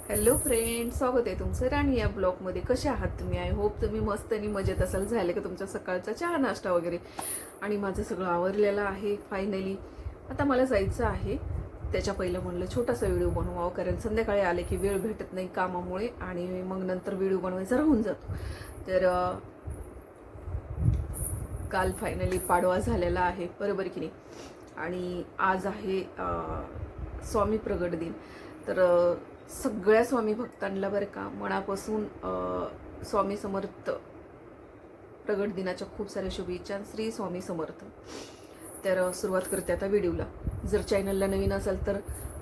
Hello friend, स्वागत आहे तुमचं राणी या ब्लॉगमध्ये. कसे आहात तुम्ही? आय होप तुम्ही मस्त आणि मजेत असाल. झाले का तुमच्या सकाळचा चहा नाश्ता वगैरे? आणि माझं सगळं आवरलेलं आहे फायनली. आता मला जायचं आहे. त्याच्या पहिलं म्हणलं छोटासा व्हिडिओ बनवावं, कारण संध्याकाळी आले की वेळ भेटत नाही कामामुळे आणि मग नंतर व्हिडिओ बनवायचा राहून जातो. तर काल फायनली पाडवा झालेला आहे, बरोबर की नाही? आणि आज आहे स्वामी प्रगट दिन. तर सगळ्या स्वामी भक्तांना बरं का मनापासून स्वामी समर्थ प्रगट दिनाच्या खूप साऱ्या शुभेच्छा. श्री स्वामी समर्थ. तर सुरुवात करते आता व्हिडिओला. जर चॅनलला नवीन असाल तर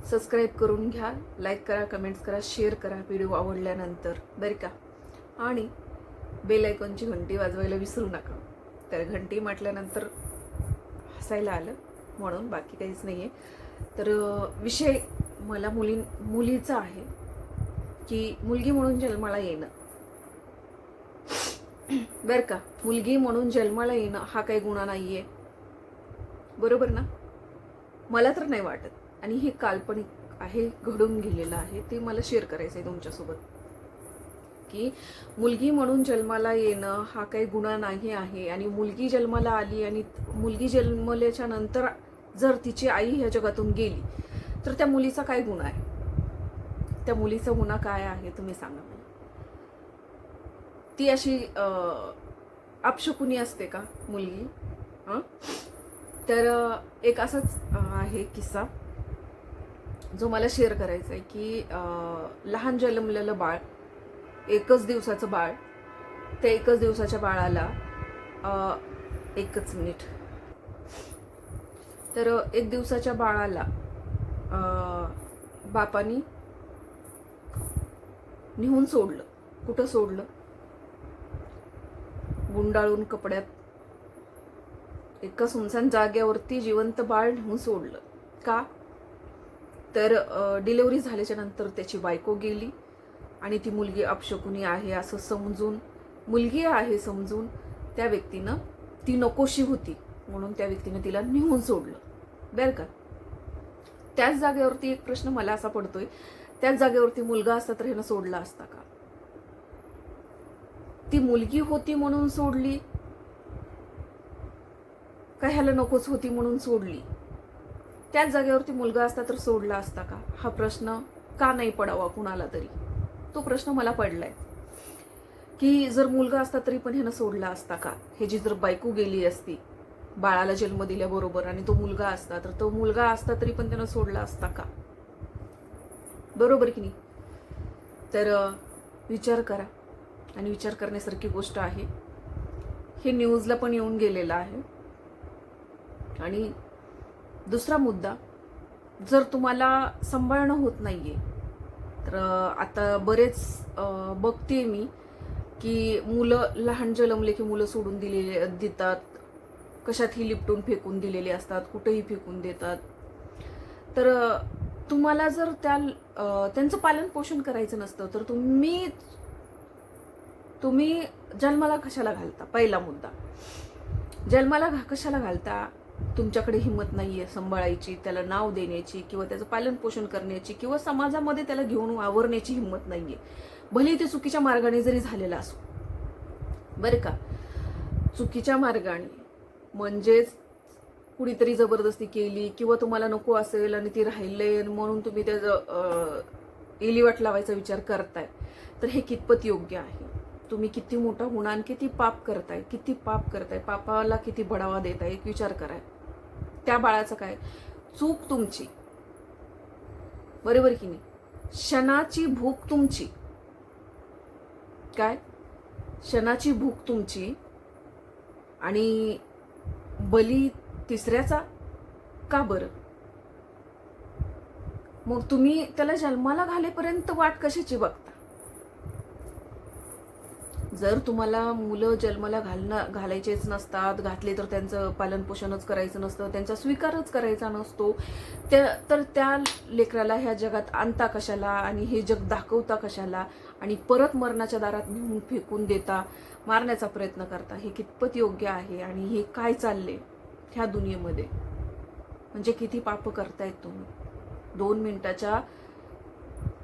सबस्क्राईब करून घ्या, लाईक करा, कमेंट्स करा, शेअर करा व्हिडिओ आवडल्यानंतर, बरं का? आणि बेल आयकॉनची घंटी वाजवायला विसरू नका. तर घंटी म्हटल्यानंतर हसायला आलं म्हणून, बाकी काहीच नाही आहे. तर विषय मला मुलीचा आहे की मुलगी म्हणून जन्माला येणं, बरं का? मुलगी म्हणून जन्माला येणं हा काही गुन्हा नाही आहे, बरोबर ना? मला तर नाही वाटत. आणि हे काल्पनिक आहे, घडून गेलेलं आहे. ते मला शेअर करायचं आहे तुमच्यासोबत की मुलगी म्हणून जन्माला येणं हा काही गुन्हा नाही आहे. आणि मुलगी जन्माला आली आणि मुलगी जन्मल्याच्या नंतर जर तिची आई ह्या जगातून गेली तर त्या मुलीचा काय गुन्हा आहे? त्या मुलीचा गुन्हा काय आहे तुम्ही सांगा मला. ती अशी अपशकुनी असते का मुलगी? तर एक असाच आहे किस्सा जो मला शेअर करायचा आहे की लहान जन्मलेलं बाळ, एकच दिवसाचं बाळ, त्या एकच दिवसाच्या बाळाला एकच मिनिट. तर एक दिवसाच्या बाळाला बापानी निहून सोडलं. कुठं सोडलं? गुंडाळून कपड्यात एका सुनसान जाग्यावरती जिवंत बाळ नेऊन सोडलं. का? तर डिलिव्हरी झाल्याच्या नंतर त्याची बायको गेली आणि ती मुलगी अपशकुनी आहे असं समजून, मुलगी आहे समजून त्या व्यक्तीनं, ती नकोशी होती म्हणून त्या व्यक्तीनं तिला निहून सोडलं, बरं का? त्याच जागेवरती एक प्रश्न मला असा पडतोय, त्याच जागेवरती मुलगा असता तर ह्यानं सोडला असता का? ती मुलगी होती म्हणून सोडली का ह्याला नकोच होती म्हणून सोडली? त्याच जागेवरती मुलगा असता तर सोडला असता का? हा प्रश्न का नाही पडावा कुणाला तरी? तो प्रश्न मला पडलाय की जर मुलगा असता तरी पण ह्यानं सोडला असता का? ह्याची जर बायको गेली असती बाळाला जन्म दिल्याबरोबर आणि तो मुलगा असता, तर तो मुलगा असता तरी पण त्यानं सोडला असता का? बरोबर की नाही? तर विचार करा. आणि विचार करण्यासारखी गोष्ट आहे. हे न्यूजला पण येऊन गेलेलं आहे. आणि दुसरा मुद्दा, जर तुम्हाला सांभाळणं होत नाहीये तर आता बरेच बघते मी की मुलं लहान जन्मले की मुलं सोडून देतात, कशातही लिपटून फेकून दिलेले असतात, कुठेही फेकून देतात. तर तुम्हाला जर त्यांचं पालन पोषण करायचं नसतं तर तुम्ही जन्माला कशाला घालता? पहिला मुद्दा, जन्माला कशाला घालता? तुमच्याकडे हिंमत नाहीये सांभाळायची, त्याला नाव देण्याची, किंवा त्याचं पालन पोषण करण्याची, किंवा समाजामध्ये त्याला घेऊन वावरण्याची हिंमत नाहीये, भले ते चुकीच्या मार्गाने जरी झालेला असो, बरं का? चुकीच्या मार्गाने म्हणजेच कुणीतरी जबरदस्ती केली किंवा तुम्हाला नको असेल आणि ती राहिले म्हणून तुम्ही त्याचं इलिवाट लावायचा विचार करताय, तर हे कितपत योग्य आहे? तुम्ही किती मोठा होणार, किती पाप करताय, पापाला किती बढावा देताय, एक विचार कराय. त्या बाळाचं काय चूक तुमची, बरोबर की नाही? क्षणाची भूक तुमची, काय क्षणाची भूक तुमची, आणि बली तिसऱ्याचा का बरं? मग तुम्ही त्याला जन्माला घालेपर्यंत वाट कशाची बघता? जर तुम्हाला मुलं जन्माला घालायचेच नसतात, घातले तर त्यांचं पालन पोषणच करायचं नसतं, त्यांचा स्वीकारच करायचा नसतो, तर त्या लेकराला ह्या जगात आणता कशाला आणि हे जग दाखवता कशाला, आणि परत मरणाच्या दारात नेऊन फेकून देता, मारण्याचा प्रयत्न करता? हे कितपत योग्य आहे? आणि हे काय चालले ह्या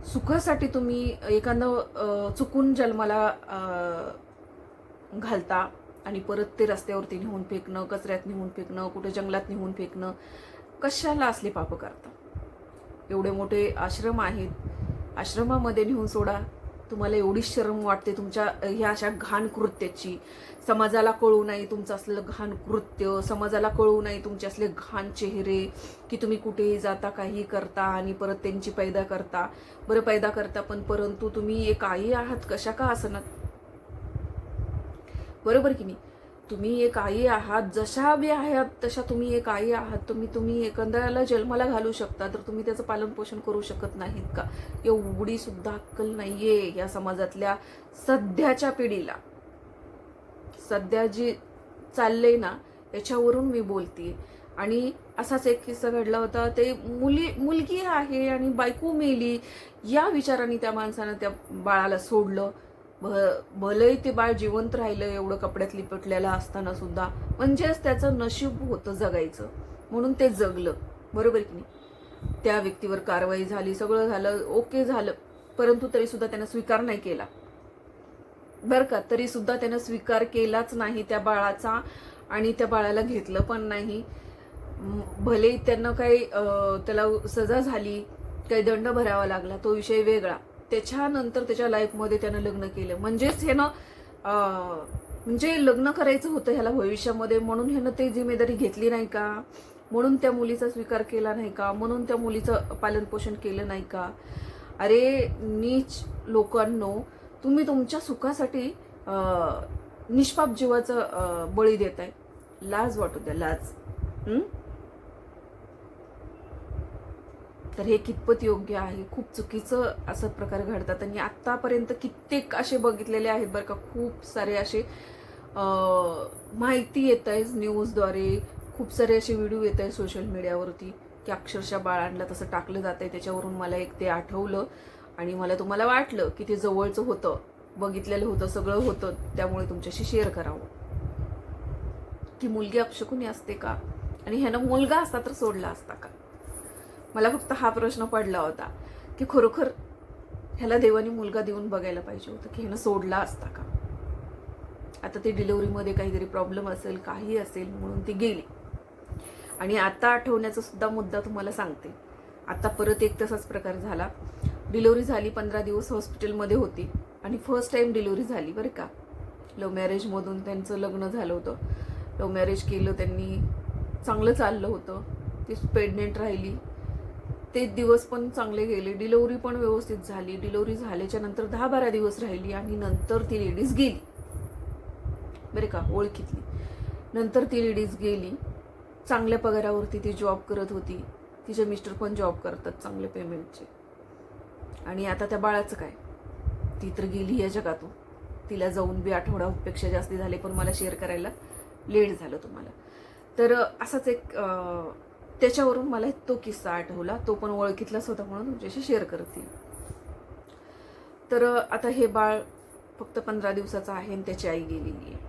सुखासाठी तुम्ही एखादं चुकून जन्माला घालता आणि परत ते रस्त्यावरती नेऊन फेकणं, कचऱ्यात नेऊन फेकणं, कुठे जंगलात नेऊन फेकणं, कशाला असली पापं करता? एवढे मोठे आश्रम आहेत, आश्रमामध्ये नेऊन सोडा. तुम्हाला एवढी शरम वाटते तुमच्या ह्या अशा घाण कृत्याची. समाजाला कळू नये तुमचं असलेलं घाण कृत्य, समाजाला कळू नये तुमचे असले घाण चेहरे, की तुम्ही कुठेही जाता, काही करता आणि परत त्यांची पैदा करता. बरं पैदा करता, पण परंतु तुम्ही एक आई आहात, कशा का असणार? बरोबर की नाही? तुम्ही एक आई आहात, जशा बी आहात तशा तुम्ही एक आई आहात. तुम्ही एखाद्याला जन्माला घालू शकता, तर तुम्ही त्याचं पालन पोषण करू शकत नाहीत का? एवढी सुद्धा अक्कल नाहीये या समाजातल्या सध्याच्या पिढीला. सध्या जी चाललंय ना, याच्यावरून मी बोलते. आणि असाच एक किस्सा घडला होता. ते मुलगी आहे आणि बायको मेली या विचाराने त्या माणसानं त्या बाळाला सोडलं. भलंही ते बाळ जिवंत राहिलं एवढं कपड्यात लिपटलेलं असताना सुद्धा. म्हणजेच त्याचं नशीब होतं जगायचं, म्हणून ते जगलं. बरोबर की नाही? त्या व्यक्तीवर कारवाई झाली, सगळं झालं, ओके झालं, परंतु तरी सुद्धा त्यानं स्वीकार नाही केला. बरं का? तरी सुद्धा त्यानं स्वीकार केलाच नाही त्या बाळाचा आणि त्या बाळाला घेतलं पण नाही. भले त्यांना काही त्याला सजा झाली, काही दंड भरावा लागला, तो विषय वेगळा. त्याच्यानंतर त्याच्या लाईफमध्ये त्यानं लग्न केलं. म्हणजेच ह्यानं म्हणजे लग्न करायचं होतं ह्याला भविष्यामध्ये, म्हणून ह्यानं ते जिम्मेदारी घेतली नाही का? म्हणून त्या मुलीचा स्वीकार केला नाही का? म्हणून त्या मुलीचं पालनपोषण केलं नाही का? अरे नीच लोकांनो, तुम्ही तुमच्या सुखासाठी निष्पाप जीवाचं बळी देताय. लाज वाटू द्या, लाज. तर हे कितपत योग्य आहे? खूप चुकीचं असं प्रकार घडतात. आणि आत्तापर्यंत कित्येक असे बघितलेले आहेत बरं का, खूप सारे असे माहिती येत आहे न्यूजद्वारे, खूप सारे असे व्हिडिओ येत आहे सोशल मीडियावरती, की अक्षरशः बाळांना तसं टाकलं जात आहे. त्याच्यावरून मला एक ते आठवलं आणि मला तुम्हाला वाटलं की ते जवळचं होतं, बघितलेलं होतं, सगळं होतं, त्यामुळे तुमच्याशी शेअर करावं. की मुलगी अपशकुनी असते का? आणि ह्यानं मुलगा असता तर सोडला असता का? मला फक्त हा प्रश्न पडला होता की खरोखर ह्याला देवाने मुलगा देऊन बघायला पाहिजे होतं, की ह्यानं सोडला असता का? आता ती डिलिव्हरीमध्ये काहीतरी प्रॉब्लेम असेल, काही असेल, म्हणून ती गेली. आणि आता आठवण्याचा सुद्धा मुद्दा तुम्हाला सांगते. आता परत एक तसाच प्रकार झाला. डिलिव्हरी झाली, 15 दिवस हॉस्पिटलमध्ये होती आणि फर्स्ट टाइम डिलिव्हरी झाली बरं का. लव्ह मॅरेजमधून त्यांचं लग्न झालं होतं. लव्ह मॅरेज केलं त्यांनी, चांगलं चाललं होतं. ती प्रेग्नेंट राहिली, ते दिवस पण चांगले गेले, डिलिव्हरी पण व्यवस्थित झाली. डिलिव्हरी झाल्याच्या नंतर 10-12 दिवस राहिली आणि नंतर ती लेडीज गेली बरे का, ओळखीतली. नंतर ती लेडीज गेली. चांगल्या पगारावरती ती जॉब करत होती. तिचे मिस्टर पण जॉब करतात, चांगले पेमेंटचे. आणि आता त्या बाळाचं काय? ती तर गेली या जगातून. तिला जाऊन बी आठवड्यापेक्षा जास्त झाले, पण मला शेअर करायला लेट झालं तुम्हाला. तर असाच एक त्याच्यावरून मला तो किस्सा आठवला. तो पण ओळखीतलाच होता म्हणून तुमच्याशी शेअर करते. तर आता हे बाळ फक्त 15 दिवसाचं आहे आणि त्याची आई गेलेली आहे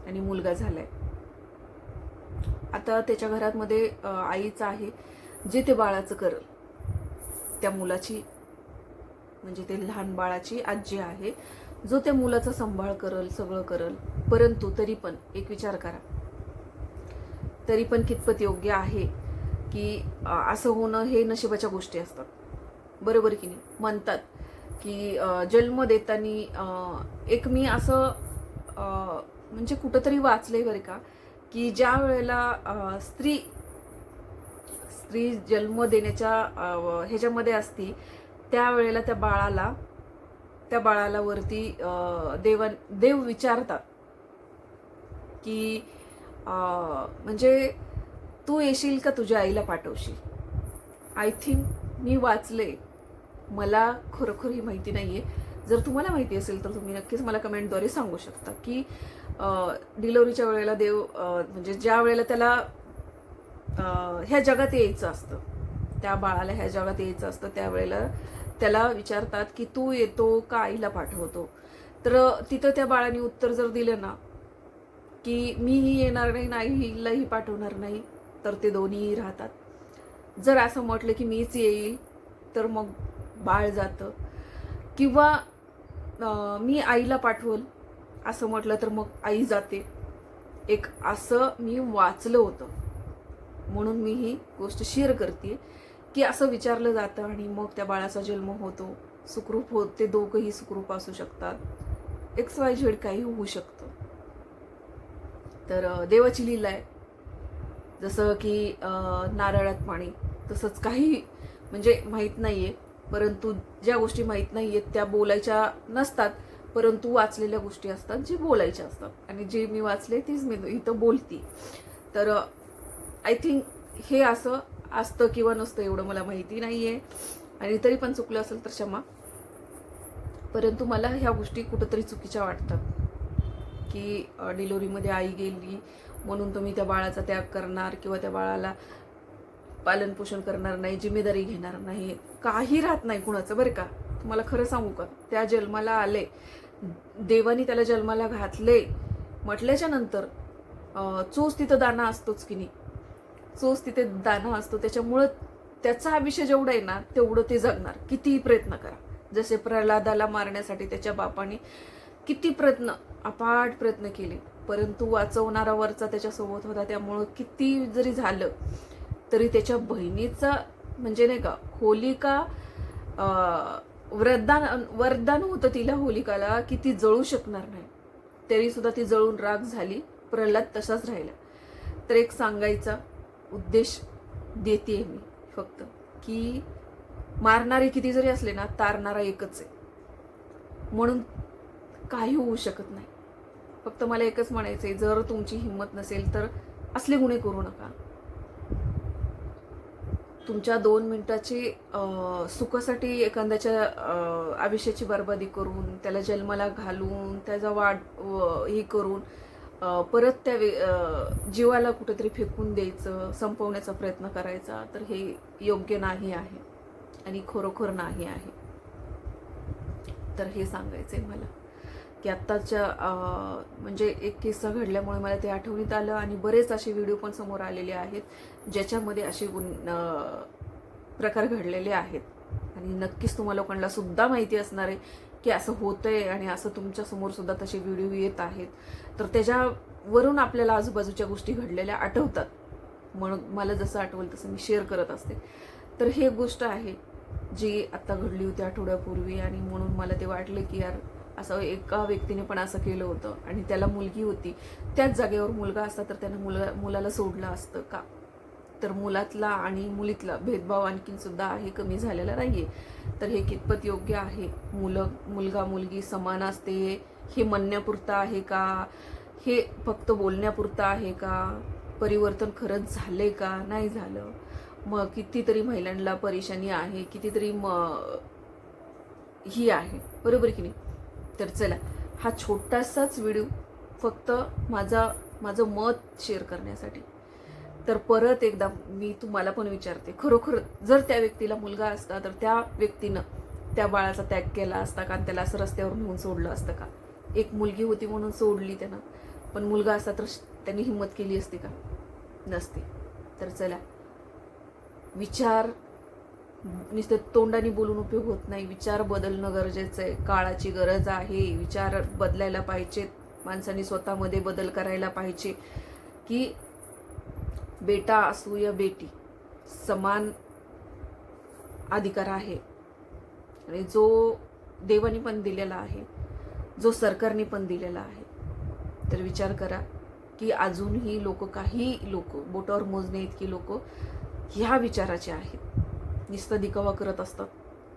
आणि मुलगा झालाय. आता त्याच्या घरामध्ये आईच आहे जे ते बाळाचं करल. त्या मुलाची म्हणजे ते लहान बाळाची आजी आहे जो त्या मुलाचा सांभाळ करल, सगळं करल. परंतु तरी पण एक विचार करा, तरी पण कितपत योग्य आहे की असं होणं? हे नशिबाच्या गोष्टी असतात, बरोबर की नाही? म्हणतात की जन्म देताना एक मी असं म्हणजे कुठंतरी वाचलंय बरं का, की ज्या वेळेला स्त्री जन्म देण्याच्या ह्याच्यामध्ये असती, त्यावेळेला त्या बाळाला वरती देव विचारतात की म्हणजे तू येशील का तुझ्या आईला पाठवशील? आय थिंक मी वाचले, मला खरोखर ही माहिती नाहीये. जर तुम्हाला माहिती असेल तर तुम्ही नक्कीच मला कमेंटद्वारे सांगू शकता की डिलिव्हरीच्या वेळेला देव म्हणजे ज्या वेळेला त्याला ह्या जगात यायचं असतं, त्या बाळाला ह्या जगात यायचं असतं, त्यावेळेला त्याला विचारतात की तू येतो का आईला पाठवतो? तर तिथं त्या बाळाने उत्तर जर दिलं ना की मीही येणार नाही, आईलाही पाठवणार नाही, तर ते दोन्हीही राहतात. जर असं म्हटलं की मीच येईल, तर मग बाळ जातं, किंवा मी आईला पाठवल असं म्हटलं तर मग आई जाते. एक असं मी वाचलं होतं, म्हणून मी ही गोष्ट शेअर करते की असं विचारलं जातं आणि मग त्या बाळाचा जन्म होतो, सुखरूप होते, दोघंही सुखरूप असू शकतात, XYZ काही होऊ शकतं. तर देवाची लीला आहे. जसं की नारळात पाणी, तसंच काही म्हणजे माहीत नाहीये, परंतु ज्या गोष्टी माहीत नाहीयेत त्या बोलायच्या नसतात, परंतु वाचलेल्या गोष्टी असतात जे बोलायच्या असतात, आणि जे मी वाचले तीच मी इथं बोलती. तर आय थिंक हे असं असतं किंवा नसतं एवढं मला माहिती नाहीये, आणि तरी पण चुकलं असेल तर क्षमा. परंतु मला ह्या गोष्टी कुठंतरी चुकीच्या वाटतात की डिलिव्हरीमध्ये आई गेली म्हणून तुम्ही त्या बाळाचा त्याग करणार किंवा त्या बाळाला पालनपोषण करणार नाही, जिम्मेदारी घेणार नाही, काही राहत नाही कुणाचं. बरं का, तुम्हाला खरं सांगू का, त्या जन्माला आले, देवानी त्याला जन्माला घातले म्हटल्याच्या नंतर चोच तिथं दाना असतोच की नाही, चोच तिथे दाना असतो. त्याच्यामुळं त्याचा आयुष्य जेवढं आहे ना तेवढं ते जगणार, कितीही प्रयत्न करा. जसे प्रल्हादाला मारण्यासाठी त्याच्या बापाने किती अपाट प्रयत्न केले, परंतु वाचवणारा वरचा त्याच्यासोबत होता. त्यामुळं किती जरी झालं तरी त्याच्या बहिणीचा म्हणजे नाही का, होलिका वरदान होतं तिला, होलिकाला, की ती जळू शकणार नाही, तरी सुद्धा ती जळून राख झाली. प्रल्हाद तसाच राहिला. तर एक सांगायचा उद्देश देते मी फक्त, की मारणारे किती जरी असले ना, तारणारा एकच आहे, म्हणून काही होऊ शकत नाही. फक्त मला एकच म्हणायचंय, जर तुमची हिंमत नसेल तर असले गुन्हे करू नका. तुमच्या 2 मिनिटाची सुखासाठी एखाद्याच्या आयुष्याची बर्बादी करून, त्याला जन्माला घालून, त्याचा हे करून परत त्या जीवाला कुठेतरी फेकून द्यायचं, संपवण्याचा प्रयत्न करायचा, तर हे योग्य नाही आहे आणि खरोखर नाही आहे. तर हे सांगायचंय मला, की आत्ताच्या म्हणजे एक किस्सा घडल्यामुळे मला ते आठवणीत आलं, आणि बरेच असे व्हिडिओ पण समोर आलेले आहेत ज्याच्यामध्ये असे प्रकार घडलेले आहेत, आणि नक्कीच तुम्हा लोकांना सुद्धा माहिती असणार आहे की असं होतंय, आणि असं तुमच्या समोर सुद्धा तसे व्हिडिओ येत आहेत. तर त्याच्यावरून आपल्याला आजूबाजूच्या गोष्टी घडलेल्या आठवतात, म्हणून मला जसं आठवलं तसं मी शेअर करत असते. तर हे गोष्ट आहे जी आत्ता घडली होती आठवड्यापूर्वी, आणि म्हणून मला ते वाटलं की यार, असं एका व्यक्तीने पण असं केलं होतं, आणि त्याला मुलगी होती, त्याच जागेवर मुलगा असता तर त्यानं मुलाला सोडलं असतं का? तर मुलातला आणि मुलीतला भेदभाव आणखीन सुद्धा आहे, कमी झालेला नाहीये. तर हे कितपत योग्य आहे? मुलगा मुलगी समान असते हे म्हणण्यापुरतं आहे का? हे फक्त बोलण्यापुरतं आहे का? परिवर्तन खरंच झाले का? नाही झालं. मग कितीतरी महिलांना परेशानी आहे, कितीतरी ही आहे, बरोबर की नाही? तर चला, हा छोटासाच व्हिडिओ फक्त माझं मत शेअर करण्यासाठी. तर परत एकदा मी तुम्हाला पण विचारते, खरोखर जर त्या व्यक्तीला मुलगा असता तर त्या व्यक्तीनं त्या बाळाचा त्याग केला असता का, आणि त्याला असं रस्त्यावर नेऊन सोडलं असतं का? एक मुलगी होती म्हणून सोडली त्यानं, पण मुलगा असता तर त्यांनी हिंमत केली असती का? नसते. तर चला, विचार नुसतं तोंडाने बोलून उपयोग होत नाही, विचार बदलणं गरजेचं आहे, काळाची गरज आहे. विचार बदलायला पाहिजेत, माणसांनी स्वतःमध्ये बदल करायला पाहिजे, की बेटा असू या बेटी, समान अधिकार आहे, आणि जो देवानी पण दिलेला आहे, जो सरकारने पण दिलेला आहे. तर विचार करा की अजूनही काही लोक, बोटावर मोजणे इतकी लोक ह्या विचाराचे आहेत, नुसतं दिखावा करत असतात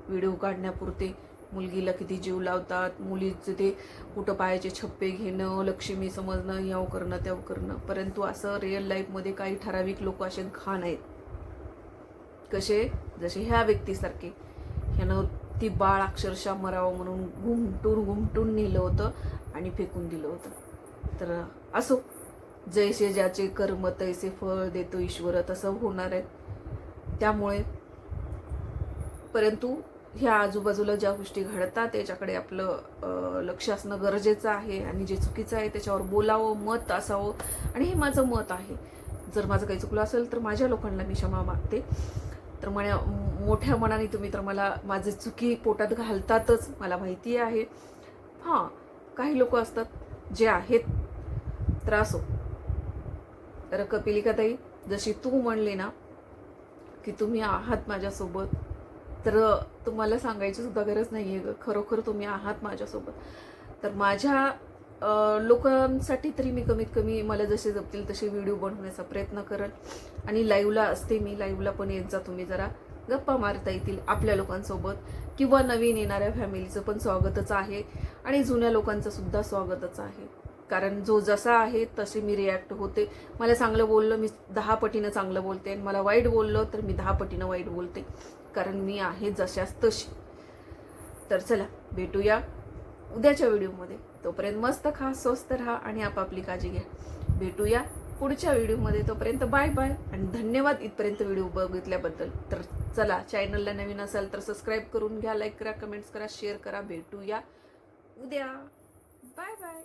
व्हिडिओ काढण्यापुरते. मुलगीला किती जीव लावतात, मुलीचं ते कुठं पायाचे छप्पे घेणं, लक्ष्मी समजणं, याव करणं त्याव करणं. परंतु असं रिअल लाईफमध्ये काही ठराविक लोक असे घाण आहेत, कसे, जसे ह्या व्यक्तीसारखे. ह्यानं ती बाळ अक्षरशः मरावं म्हणून घुमटून नेलं होतं आणि फेकून दिलं होतं. तर असो, जैसे ज्याचे कर्म तैसे फळ देतो ईश्वर, तसं होणार आहे. त्यामुळे परंतु ह्या आजूबाजूला ज्या गोष्टी घडतात त्याच्याकडे आपलं लक्ष असणं गरजेचं आहे, आणि जे चुकीचं आहे त्याच्यावर बोलावं, मत असावं. आणि हे माझं मत आहे. जर माझं काही चुकलं असेल तर माझ्या लोकांना मी क्षमा मागते. तर मोठ्या मनाने तुम्ही तर मला माझी चुकी पोटात घालतातच, मला माहिती आहे. हां, काही लोक असतात जे आहेत त्रास हो. तर कपिलिकाताई, जशी तू म्हणली ना की तुम्ही आहात माझ्यासोबत, तर तुम्हाला सांगायची सुद्धा गरज नाही आहे, खरोखर तुम्ही आहात माझ्यासोबत. तर माझ्या लोकांसाठी तरी मी कमीत कमी मला जसे जमतील तसे व्हिडिओ बनवण्याचा प्रयत्न करेल. आणि लाईव्हला असते मी, लाईव्हला पण येत जा तुम्ही, जरा गप्पा मारता येतील आपल्या लोकांसोबत, किंवा नवीन येणाऱ्या फॅमिलीचं पण स्वागतच आहे आणि जुन्या लोकांचं सुद्धा स्वागतच आहे. कारण जो जसा आहे तसे मी रिॲक्ट होते. मला चांगलं बोललं मी 10 पटीनं चांगलं बोलते, आणि मला वाईट बोललं तर मी 10 पटीनं वाईट बोलते, कारण मी आहे जशाच तशी. तर चला भेटूया उद्याच्या व्हिडिओमध्ये. तोपर्यंत मस्त खा, स्वस्त राहा आणि आपापली काळजी घ्या. भेटूया पुढच्या व्हिडिओमध्ये. तोपर्यंत बाय बाय आणि धन्यवाद इथपर्यंत व्हिडिओ बघितल्याबद्दल. तर चला, चॅनलला नवीन असाल तर सबस्क्राईब करून घ्या, लाईक करा, कमेंट्स करा, शेअर करा. भेटूया उद्या. Bye bye.